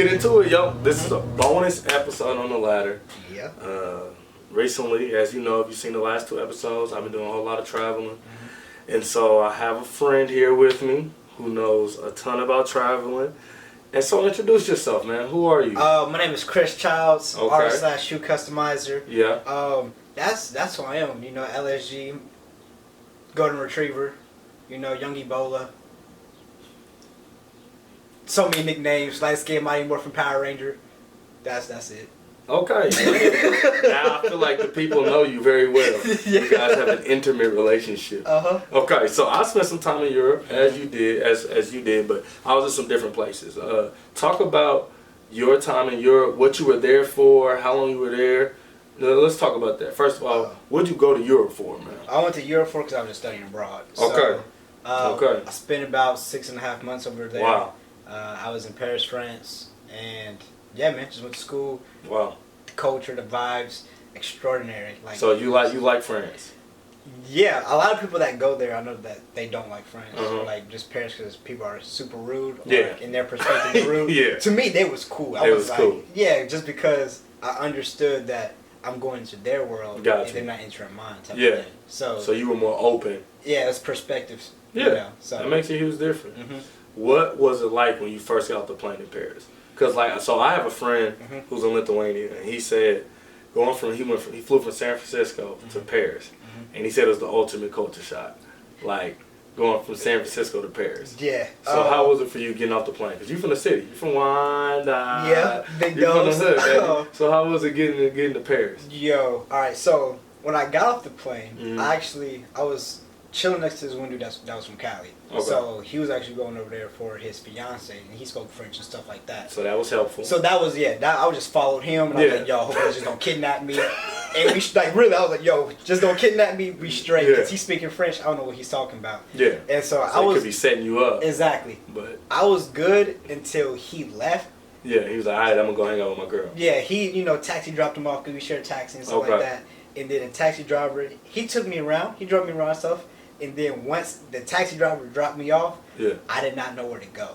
get into it, yo. This is a bonus episode on the ladder. Yeah. Recently, as you know, if you've seen the last 2 episodes, I've been doing a whole lot of traveling. And so I have a friend here with me who knows a ton about traveling. And so introduce yourself, man. Who are you? My name is Chris Childs, Okay. artist/shoe customizer. Yeah. That's who I am. You know, LSG, Golden Retriever, you know, Young Ebola. So many nicknames. Light Skin Mighty Morphin Power Ranger. That's it. Okay. Now I feel like the people know you very well. Yeah. You guys have an intimate relationship. Okay, so I spent some time in Europe, as you did, but I was in some different places. Talk about your time in Europe, what you were there for, how long you were there. Let's talk about that. First of all, what did you go to Europe for, man? I went to Europe for because I was just studying abroad. Okay. So, I spent about 6.5 months over there. Wow. I was in Paris, France, and yeah, man, just went to school. Wow. The culture, the vibes, extraordinary. Like, so you like France? Yeah, a lot of people that go there, I know that they don't like France. Uh-huh. Like just Paris because people are super rude. Or Yeah. like, in their perspective, they're rude. Yeah. To me, they was cool. I It was was like, cool. yeah, just because I understood that I'm going into their world Gotcha. and they're not entering mine. Type Yeah. of thing. So you were more open. yeah, it's perspectives. Yeah. You know, so That makes a huge difference. Mm-hmm. What was it like when you first got off the plane in Paris? Because so I have a friend who's in Lithuania, and he said he flew from San Francisco to Paris, and he said it was the ultimate culture shock, like going from San Francisco to Paris. Yeah. So how was it for you getting off the plane? Because you're from the city, you're from Wanda. Yeah, big you're from the dogs. hood, baby. So how was it getting to Paris? Yo, all right. So when I got off the plane, Mhm. I was chilling next to this one dude that was from Cali. Okay. So he was actually going over there for his fiance, and he spoke French and stuff like that. So that was helpful. So that was I was just followed him, and I was like, yo, hope they just don't kidnap me. And we really, I was like, yo, just don't kidnap me. We straight. Yeah. Because he's speaking French. I don't know what he's talking about. Yeah. And so I was could be setting you up. Exactly. But I was good until he left. yeah, he was like, all right, I'm gonna go hang out with my girl. Yeah, he, taxi dropped him off because we shared taxi and stuff Okay. like that. And then the taxi driver, he took me around. He drove me around and stuff. And then once the taxi driver dropped me off, Yeah. I did not know where to go.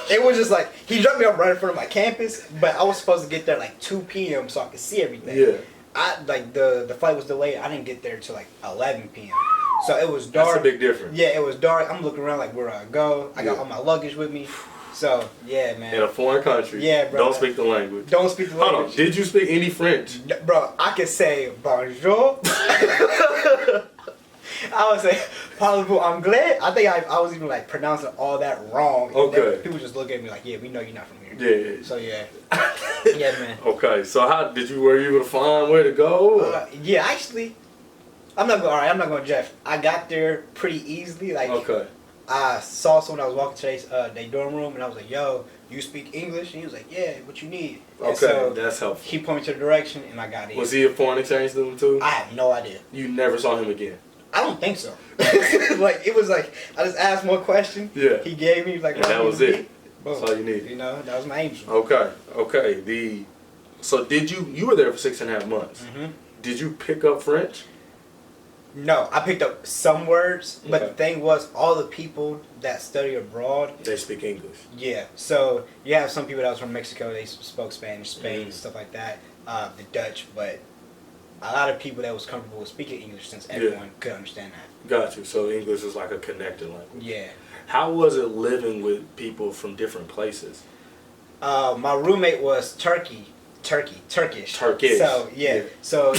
It was just like, he dropped me off right in front of my campus, but I was supposed to get there like 2 p.m. so I could see everything. Yeah. The flight was delayed. I didn't get there till like 11 p.m. So it was dark. That's a big difference. Yeah, it was dark. I'm looking around like, where do I go? I got all my luggage with me. So, yeah, man. In a foreign country. Yeah, bro. Don't speak the language. Don't speak the Hold language. on. Did you speak any French? Bro, I could say bonjour. I would say parlez-vous anglais. I think I was even like pronouncing all that wrong. And Okay. people just look at me like, yeah, we know you're not from here. Yeah. So yeah. Yeah, man. Okay. So were you able to find where to go? Yeah, actually, I'm not going to Jeff. I got there pretty easily. Like, Okay. I saw someone that was walking to their dorm room, and I was like, yo, you speak English? And he was like, yeah, what you need? And Okay, so that's helpful. he pointed me to the direction, and I got in. Was he a foreign exchange student too? I have no idea. You never saw him again? I don't think so. Like, it was like, I just asked one question. Yeah. He gave me, like, And that was it. Boom. That's all you needed. You know, that was my angel. Okay. So did you were there for 6.5 months. Mm-hmm. Did you pick up French? No, I picked up some words, but Okay. the thing was, all the people that study abroad, They speak English. yeah. So you have some people that was from Mexico, they spoke Spanish, Spain, stuff like that, the Dutch, but a lot of people that was comfortable with speaking English since everyone could understand that. Got you. So English is like a connected language. Yeah. How was it living with people from different places? My roommate was Turkish. Turkish. So yeah. So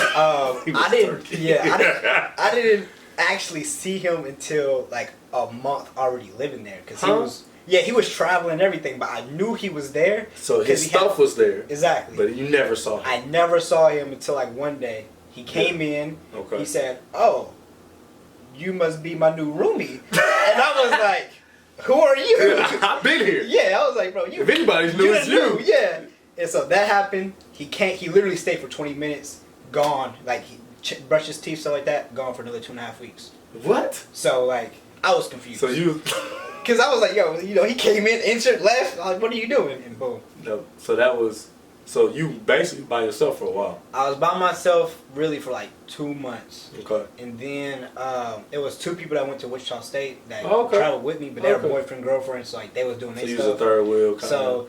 He was I didn't. Turkish. Yeah, I didn't actually see him until like a month already living there because he was. Yeah, he was traveling and everything, but I knew he was there. So his stuff was there. Exactly. But you never saw him. I never saw him until like one day. He came in. Okay. He said, "Oh, you must be my new roomie," and I was like, "Who are you?" I've been here. Yeah, I was like, "Bro, you." If anybody's new, it's you. Yeah. And so that happened. He literally stayed for 20 minutes, gone. Like, he brushed his teeth, stuff like that, gone for another 2.5 weeks. What? So, like, I was confused. So you... Because I was like, yo, he came in, entered, left. I was like, what are you doing? And boom. No, so you basically by yourself for a while. I was by myself really for like 2 months. Okay. And then it was 2 people that went to Wichita State that Okay. traveled with me, but they were boyfriend, girlfriend, so like they was doing their So you stuff. was a third wheel kind So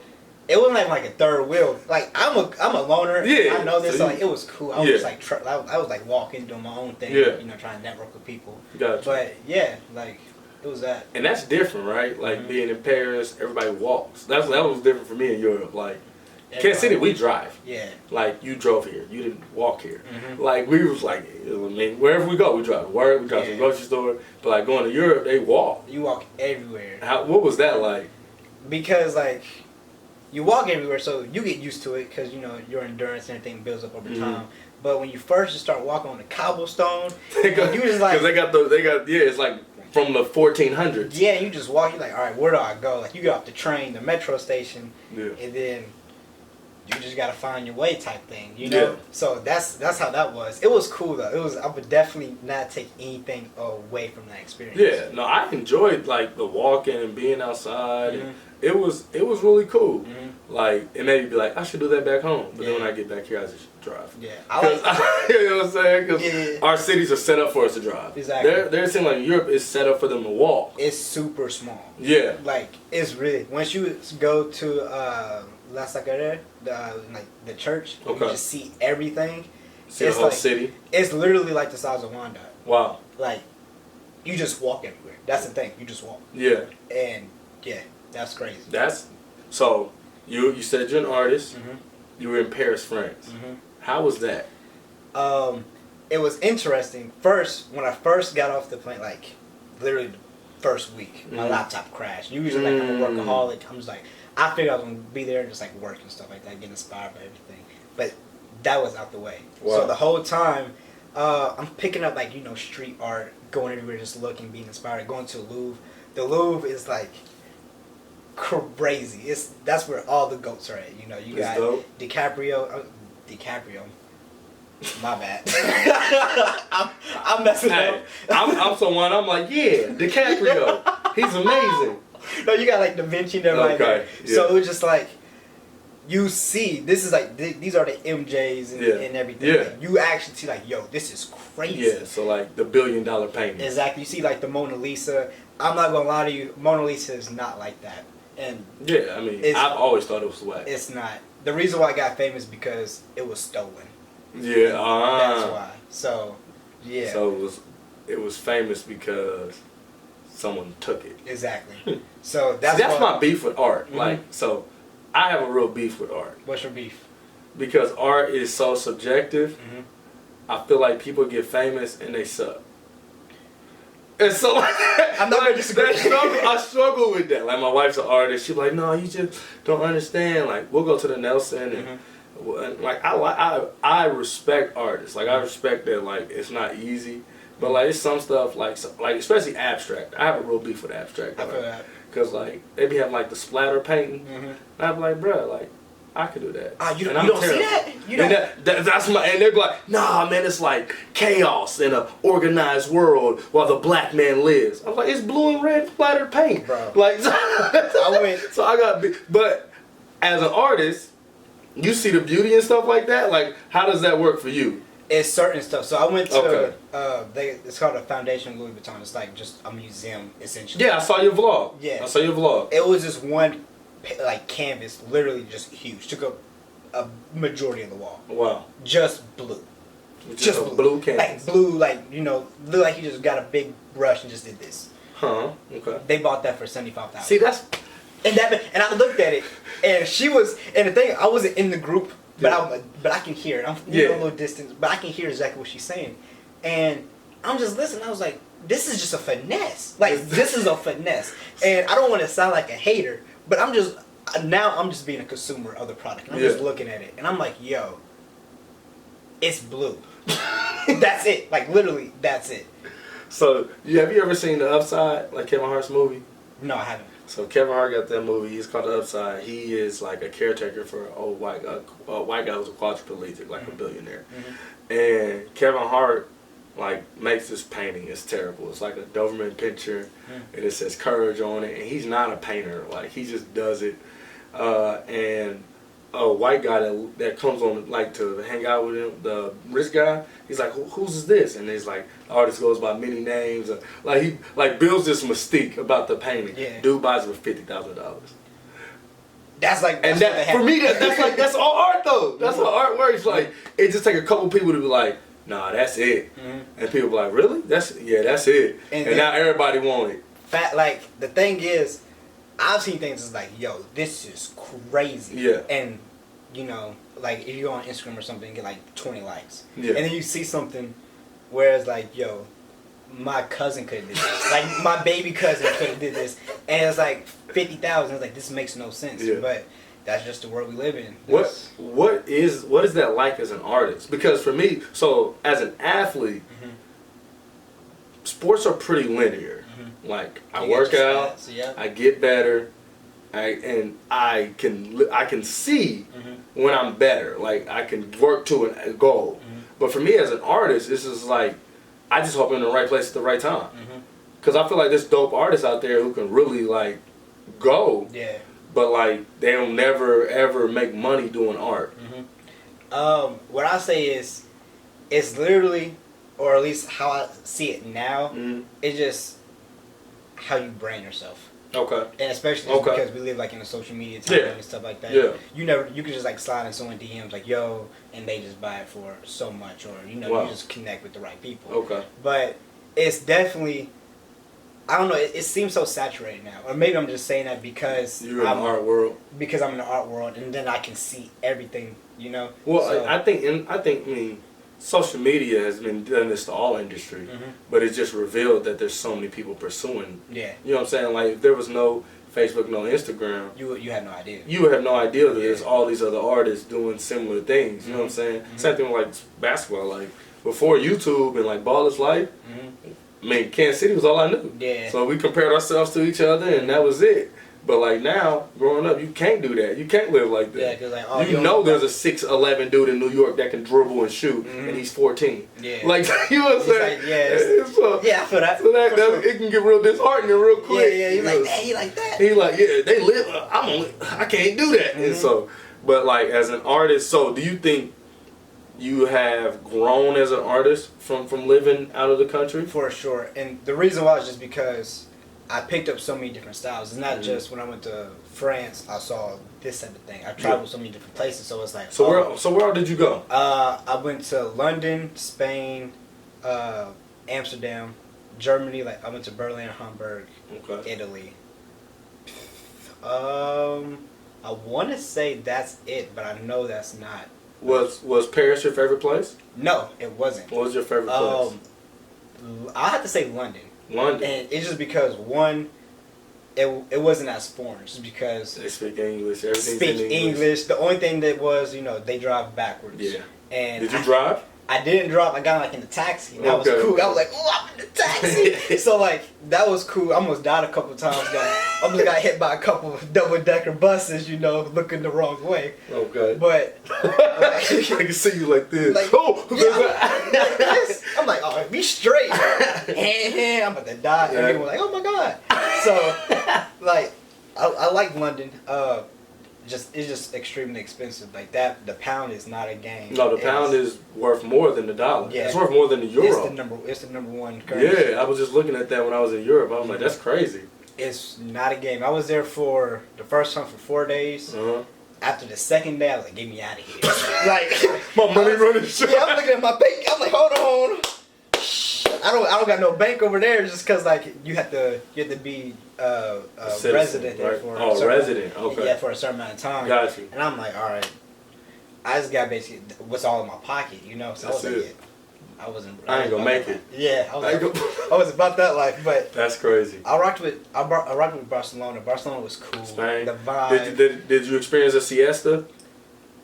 It wasn't like a third wheel. Like I'm a loner. Yeah. I know this. So, like it was cool. I was just like I was like walking, doing my own thing. Yeah. You know, trying to network with people. Gotcha. But yeah, like it was that. And that's different, right? Like being in Paris, everybody walks. That was different for me in Europe. Like Kansas City, we drive. Yeah. Like you drove here, you didn't walk here. Like we was like, I mean, wherever we go, we drive. Wherever we drive to the grocery store. But like going to Europe, they walk. You walk everywhere. What was that like? Because like you walk everywhere, so you get used to it because you know your endurance and everything builds up over time. But when you first just start walking on the cobblestone, you just like because they got it's like from the 1400s. Yeah, you just walk. You're like, all right, where do I go? Like you get off the train, the metro station, and then you just gotta find your way type thing, you know. Yeah. So that's how that was. It was cool though. It was. I would definitely not take anything away from that experience. Yeah, no, I enjoyed like the walking and being outside. And it was really cool. Like it made me be like, I should do that back home. But then when I get back here, I just drive. Yeah, you know what I'm saying? Because our cities are set up for us to drive. Exactly. They're saying like Europe is set up for them to walk. It's super small. Yeah. Like it's really once you go to La Sagrada, like the church, you just see everything. See the whole like, city. It's literally like the size of Wanda. Wow. Like you just walk everywhere. That's the thing. You just walk. Yeah. And yeah, that's crazy. So you said you're an artist. You were in Paris, France. How was that? It was interesting. First, when I first got off the plane, like literally the first week, my laptop crashed. Usually, like I'm a workaholic. I'm just like, I figured I was gonna be there and just like work and stuff like that, get inspired by everything. But that was out the way. Wow. So the whole time, I'm picking up like street art, going everywhere, just looking, being inspired, going to the Louvre. The Louvre is like crazy. That's where all the goats are at. You know, you got DiCaprio. My bad. I'm messing up. I'm someone. I'm like, yeah, DiCaprio. He's amazing. No, you got like Da Vinci and everybody. Okay. Yeah. So it was just like you see. This is like these are the MJs and everything. Yeah. Like, you actually see like, yo, this is crazy. Yeah. So like the $1 billion painting. Exactly. You see like the Mona Lisa. I'm not gonna lie to you. Mona Lisa is not like that. And yeah, I mean, I've always thought it was whack. It's not. The reason why it got famous because it was stolen. Yeah, that's why. So, yeah. So it was famous because someone took it. Exactly. So that's my beef with art. Like, so I have a real beef with art. What's your beef? Because art is so subjective. I feel like people get famous and they suck. And so I'm not I struggle with that. Like my wife's an artist. She's like, no, you just don't understand. Like we'll go to the Nelson and like I respect artists. Like I respect that. Like it's not easy, but like it's some stuff like especially abstract. I have a real beef with abstract art because like they be having like the splatter painting. And I'm like, bruh, like I could do that. You don't see that? You don't. And they're like, nah, man, it's like chaos in an organized world while the black man lives. I'm like, it's blue and red splattered paint, bro. Like, so I got, but as an artist, you see the beauty and stuff like that. Like, how does that work for you? It's certain stuff. So I went to it's called a Foundation Louis Vuitton. It's like just a museum essentially. Yeah, I saw your vlog. Yeah, I saw your vlog. It was just one like canvas, literally just huge. Took up a majority of the wall. Wow. Just blue. Just blue canvas. Like blue, like look like you just got a big brush and just did this. Huh. Okay. They bought that for $75,000. See, that's and I looked at it, and the thing, I wasn't in the group, but I can hear it. I'm a little distance, but I can hear exactly what she's saying, and I'm just listening. I was like, this is just a finesse. Like this is a finesse, and I don't want to sound like a hater. But I'm just being a consumer of the product. And I'm just looking at it. And I'm like, yo, it's blue. That's it. Like, literally, that's it. So, have you ever seen The Upside, like Kevin Hart's movie? No, I haven't. So, Kevin Hart got that movie. It's called The Upside. He is like a caretaker for an old white guy who's a quadriplegic, like a billionaire. And Kevin Hart, like, makes this painting. It's terrible. It's like a Doberman picture, and it says courage on it. And he's not a painter. Like, he just does it. And a white guy that comes on, like, to hang out with him, the rich guy, he's like, who's this? And he's like, the artist goes by many names. Like, he, like, builds this mystique about the painting. Yeah. Dude buys it for $50,000. That's like, and that for me, that's all art though. That's how art works. Like it just take a couple people to be like, nah, that's it, and people be like, really? That's it, and now everybody want it. Like the thing is, I've seen things that's like, yo, this is crazy. Yeah. And you know, like if you go on Instagram or something, and get like 20 likes. Yeah. And then you see something where it's like, yo, my cousin could have did this. Like my baby cousin could have did this, and it's like 50,000. It's like, this makes no sense. Yeah. But that's just the world we live in. What is that like as an artist? Because for me, so as an athlete, sports are pretty linear. Like I work out, I get better, I can see when I'm better. Like I can work to a goal. But for me as an artist, this is like I just hope I'm in the right place at the right time. Because I feel like there's dope artists out there who can really like go. Yeah. But like they'll never ever make money doing art. What I say is, it's literally, or at least how I see it now, it's just how you brand yourself. Okay. And especially because we live like in a social media time and stuff like that. Yeah. You can just like slide in someone DMs like, yo, and they just buy it for so much, or you just connect with the right people. Okay. But it's definitely, I don't know, it seems so saturated now. Or maybe I'm just saying that because you're in the art world. Because I'm in the art world, and then I can see everything, you know? Well, so, I mean, social media has been done this to all industry, but it's just revealed that there's so many people pursuing. Yeah. You know what I'm saying? Like, if there was no Facebook, no Instagram, you had no idea. You would have no idea that there's all these other artists doing similar things. You know what I'm saying? Same thing with like basketball. Like before YouTube and like Ball is Life, I mean, Kansas City was all I knew. Yeah. So we compared ourselves to each other, and that was it. But like now, growing up, you can't do that. You can't live like that. Yeah, cause like, you know there's a 6'11" dude in New York that can dribble and shoot, and he's 14. Yeah. Like, you know what I'm saying? Like, I feel that. So that it can get real disheartening real quick. Yeah, you like, hey, he like that. He like, yeah, they live. I can't do that. And so, but like as an artist, so do you think you have grown as an artist from living out of the country? For sure. And the reason why is just because I picked up so many different styles. It's not just when I went to France, I saw this type of thing. I traveled so many different places, so it's like. So where did you go? I went to London, Spain, Amsterdam, Germany. Like I went to Berlin, Hamburg, Italy. I want to say that's it, but I know that's not. Was Paris your favorite place? No, it wasn't. What was your favorite place? I have to say London. London. And it's just because one, it wasn't as foreign. Just because they speak English. Everything's speak in English. The only thing that was, they drive backwards. Yeah. And did you drive? I didn't drive. I got like in the taxi. And that was cool. I was like, oh, I'm in the taxi. So like that was cool. I almost died a couple times. I almost got hit by a couple of double-decker buses. Looking the wrong way. Okay. But I can see you like this. Like, I'm like, oh, be straight. I'm about to die. And people were like, oh my god. So like, I like London. It's just extremely expensive. Like that, the pound is not a game. No, the pound is worth more than the dollar. Yeah, it's worth more than the euro. It's the number one currency. Yeah, I was just looking at that when I was in Europe. I was like, that's crazy. It's not a game. I was there for the first time for 4 days. After the second day, I was like, get me out of here. Like my money running short. Yeah, I'm looking at my bank. I'm like, hold on. I don't got no bank over there just because like you have to be citizen, resident there right? for resident. Okay. Yeah, for a certain amount of time. Got you. And I'm like, all right. I just got basically what's all in my pocket, So that's I was like, it. I ain't gonna make it. Yeah, I was about that life, but that's crazy. I rocked with Barcelona. Barcelona was cool. Spain. The vibe. Did you experience a siesta?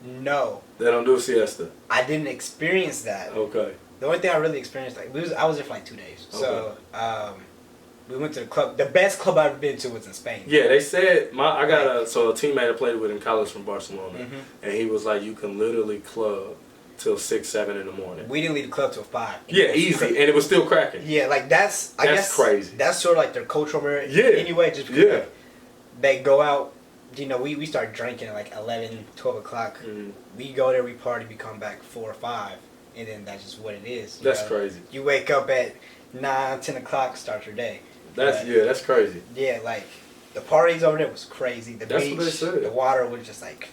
No. They don't do a siesta. I didn't experience that. Okay. The only thing I really experienced, I was there for like 2 days. Okay. So we went to the club. The best club I've ever been to was in Spain. Yeah, they said a teammate I played with in college from Barcelona, and he was like, you can literally club till 6, 7 in the morning. We didn't leave the club till 5. Yeah, easy, and it was still cracking. Yeah, like that's crazy. That's sort of like their culture over it. Yeah. Anyway, just because like, they go out. We start drinking at like 11, 12 o'clock. We go there, we party, we come back 4 or 5. And then that's just what it is. That's crazy. You wake up at 9, 10 o'clock, start your day. That's crazy. Yeah, like The parties over there was crazy. The That's beach, what they said. the water was just like.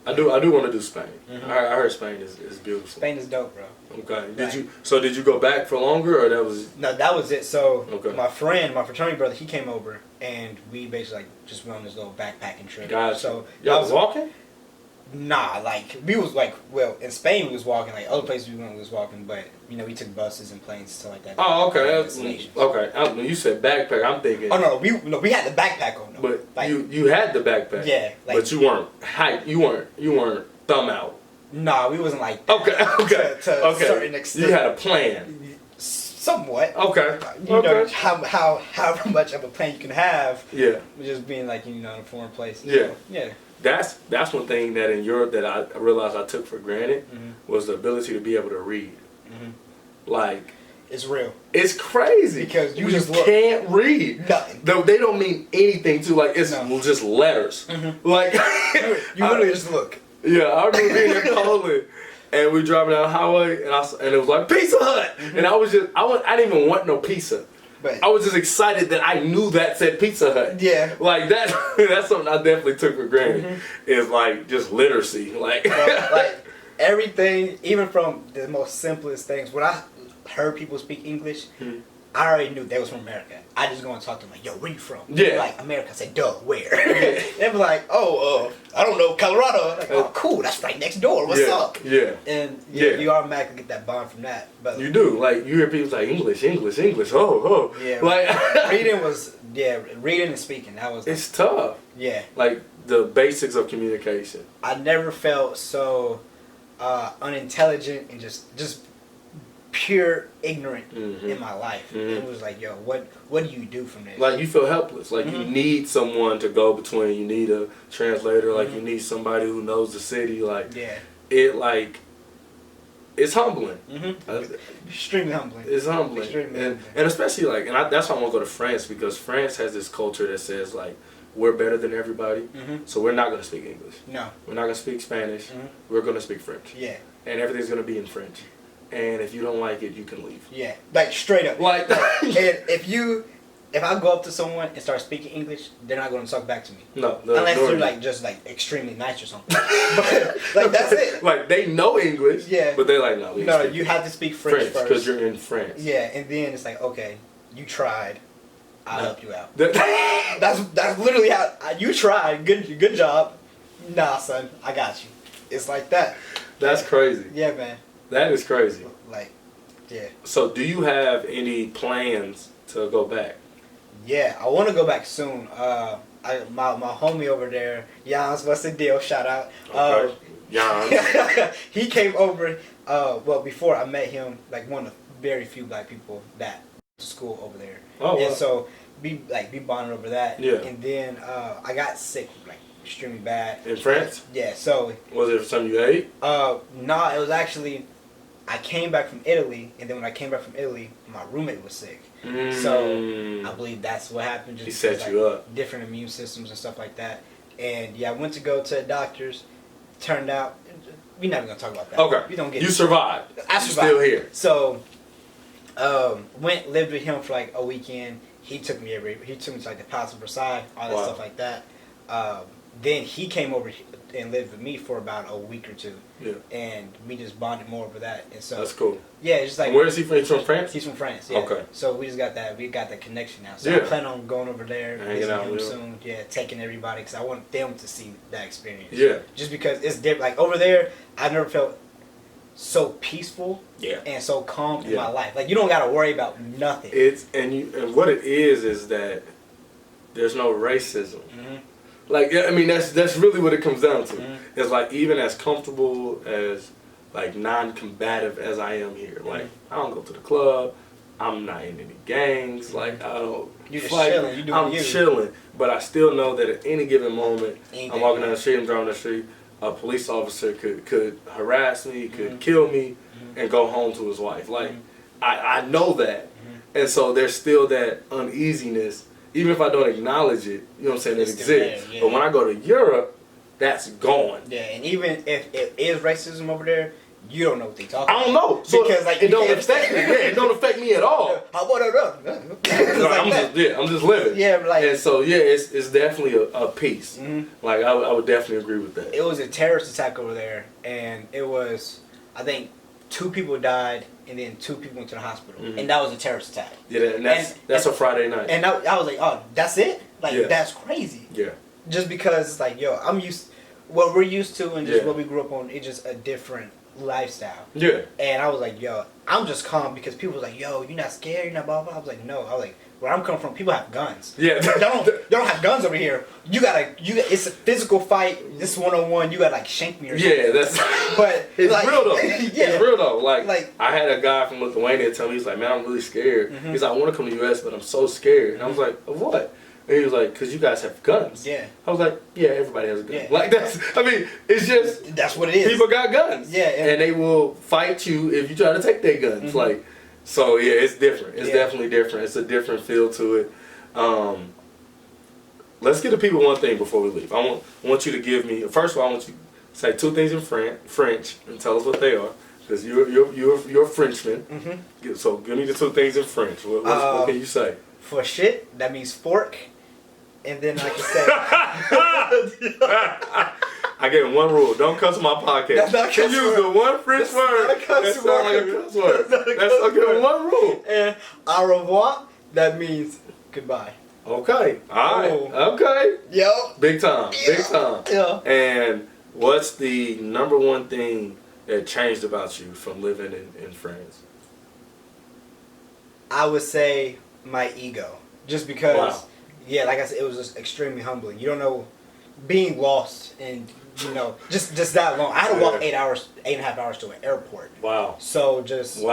I do want to do Spain. I heard Spain is beautiful. Spain is dope, bro. Okay. Did you go back for longer, or that was? No, that was it. So okay. my fraternity brother, he came over, and we basically like just went on this little backpacking trip. Gotcha. So y'all was walking? Nah, like we was like, well, in Spain we was walking. Like other places we went, we was walking, but you know we took buses and planes and stuff like that. Oh, okay. Okay. When you said backpack, I'm thinking. Oh no, we had the backpack on. Though. But like, you had the backpack. Yeah. Like, but you weren't hype. You weren't thumb out. Nah, we wasn't like that. Okay. To a certain extent. You had a plan. Somewhat. Okay. You know how much of a plan you can have. Yeah. Just being like in a foreign place. Yeah. So, yeah. That's one thing that in Europe that I realized I took for granted was the ability to be able to read. Like it's real. It's crazy because you just can't read nothing. They don't mean anything to like it's just letters. Like you literally just look. Yeah, I remember being in Poland and we driving down the highway and it was like Pizza Hut and I didn't even want no pizza. But I was just excited that I knew that said Pizza Hut. Yeah. Like that's something I definitely took for granted. Is like just literacy. Like everything, even from the most simplest things. When I heard people speak English, I already knew they was from America. I just go and talk to them like, yo, where you from? Yeah. Like, America. I said, duh, where? They be like, I don't know, Colorado. Like, oh, cool, that's right next door. What's up? Yeah. And you automatically get that bond from that. But you do. Like, you hear people like, English. Oh. Yeah. Like, reading and speaking. That was. It's tough. Yeah. Like, the basics of communication. I never felt so unintelligent and just pure ignorant in my life. It was like, yo, what do you do from this? Like you feel helpless. Like you need someone to go between. You need a translator. Like you need somebody who knows the city. Like it's humbling. Extremely humbling. It's humbling. Extremely and especially like, that's why I want to go to France because France has this culture that says like we're better than everybody. So we're not going to speak English. No. We're not going to speak Spanish. We're going to speak French. Yeah. And everything's going to be in French. And if you don't like it, you can leave. Yeah, like straight up. Like, and if I go up to someone and start speaking English, they're not going to talk back to me. No, unless they're like just like extremely nice or something. But, like that's it. Like they know English. Yeah. But they're like, no, you have to speak French first because you're in France. Yeah, and then it's like, okay, you tried. I'll help you out. That's literally how you tried. Good job. Nah, son, I got you. It's like that. That's crazy. Yeah, man. That is crazy. Like, yeah. So, do you have any plans to go back? Yeah, I want to go back soon. My homie over there, Jans, what's the deal? Shout out. Okay. Jans. He came over. Well, before I met him, like one of the very few black people that went to school over there. Oh. And so we bonded over that. Yeah. And then I got sick like extremely bad. In France? Yeah. So. Was it something you ate? No, it was actually. I came back from Italy, and then when I came back from Italy, my roommate was sick. So I believe that's what happened. Just he set you up. Different immune systems and stuff like that. And yeah, I went to go to the doctors. Turned out, we're not even gonna talk about that. Okay. We don't get. You survived. I survived. You're still here. So, lived with him for like a weekend. He took me to like the Palace of Versailles, all that stuff like that. Then he came over and lived with me for about a week or two. Yeah. And we just bonded more over that. And so that's cool. Yeah, it's just like. And where is he from? He's from France? He's from France, yeah. Okay. So we just got that connection now. So I plan on going over there, visiting him soon. Yeah, taking everybody because I want them to see that experience. Yeah. Just because it's different. Like over there, I've never felt so peaceful and so calm in my life. Like you don't gotta worry about nothing. And what it is that there's no racism. Like, I mean, that's really what it comes down to. It's like, even as comfortable as, like, non-combative as I am here. Like, I don't go to the club. I'm not in any gangs. Like, I don't fight. I'm chilling. But I still know that at any given moment, I'm walking down the street, I'm driving down the street, a police officer could harass me, could kill me, and go home to his wife. Like, I know that. And so there's still that uneasiness. Even if I don't acknowledge it, you know what I'm saying, it exists. But when I go to Europe, that's gone. Yeah, and even if it is racism over there, you don't know what they talking about. I don't know. So because like it don't affect me. Yeah, it don't affect me at all. How about I'm just living. Yeah, like, and so yeah, it's definitely a piece. Mm-hmm. Like I would definitely agree with that. It was a terrorist attack over there, and it was, I think, 2 people died, and then 2 people went to the hospital, and that was a terrorist attack. Yeah, and that's a Friday night. And I was like, oh, that's it? Like that's crazy. Yeah. Just because it's like, yo, what we're used to and just what we grew up on, it's just a different lifestyle. Yeah. And I was like, yo, I'm just calm because people was like, yo, you're not scared, you're not blah blah. I was like, no. I was like, where I'm coming from, people have guns. Yeah. They don't have guns over here. It's a physical fight. This 1-on-1, you gotta like shank me or something. Yeah, that's. But it's like, real though. Yeah. It's real though. Like I had a guy from Lithuania tell me, he's like, man, I'm really scared. Mm-hmm. He's like, I want to come to the U.S., but I'm so scared. And I was like, of what? And he was like, because you guys have guns. Yeah. I was like, yeah, everybody has a gun. Yeah. Like, it's just. That's what it is. People got guns. Yeah. And they will fight you if you try to take their guns. Mm-hmm. Like, so yeah, it's different. It's definitely different. It's a different feel to it. Let's get the people one thing before we leave. I want you to give me, first of all, I want you to say 2 things in French and tell us what they are. Because you're a Frenchman. Mm-hmm. So give me the 2 things in French. What can you say? For shit, that means fork. And then, like you said, I gave him 1 rule: don't cuss on my podcast. That's not a cuss use the one French word. That sounds like a cuss word. I'll give him 1 rule. And au revoir, that means goodbye. Okay. All right. Okay. Yep. Big time. Yeah. Big time. Yeah. And what's the number 1 thing that changed about you from living in France? I would say my ego, just because. Wow. Yeah, like I said, it was just extremely humbling. You don't know, being lost and, just that long. I had to walk 8.5 hours to an airport. Wow. So just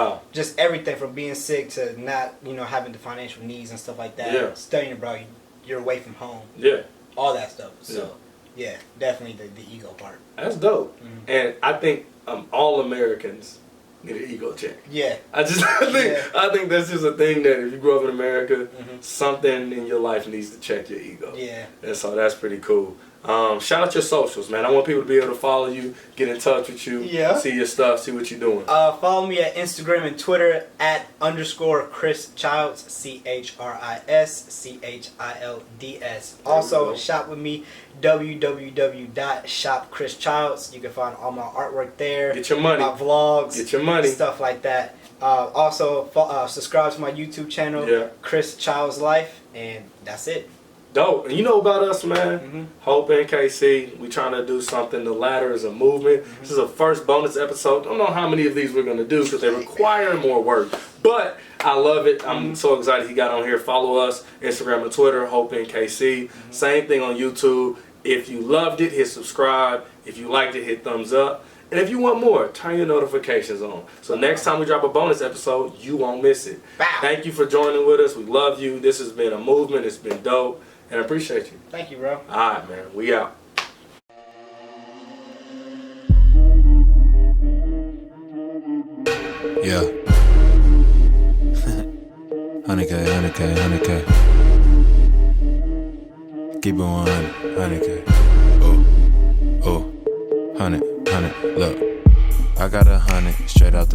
everything from being sick to not, having the financial needs and stuff like that. Yeah. Studying abroad, you're away from home. Yeah. All that stuff. So, yeah, definitely the ego part. That's dope. Mm-hmm. And I think all Americans need an ego check. Yeah. I think that's just a thing that if you grow up in America, something in your life needs to check your ego. Yeah. And so that's pretty cool. Shout out your socials, man. I want people to be able to follow you, get in touch with you, see your stuff, see what you're doing. Follow me at Instagram and Twitter at _Chris Childs, ChrisChilds. Also, shop with me, www.shopchrischilds. You can find all my artwork there. Get your money. My vlogs. Get your money. Stuff like that. Also, subscribe to my YouTube channel, Chris Childs Life, and that's it. Dope. And you know about us, man. Hope and KC, we trying to do something. The ladder is a movement. This is a first bonus episode. Don't know how many of these we're going to do because they require more work. But I love it. I'm so excited he got on here. Follow us, Instagram and Twitter, Hope and KC. Same thing on YouTube. If you loved it, hit subscribe. If you liked it, hit thumbs up. And if you want more, turn your notifications on. So next time we drop a bonus episode, you won't miss it. Bow. Thank you for joining with us. We love you. This has been a movement. It's been dope. And I appreciate you. Thank you, bro. All right, man. We out. Yeah. 100K. Keep it 100K. Oh. 100. Look, I got 100 straight out the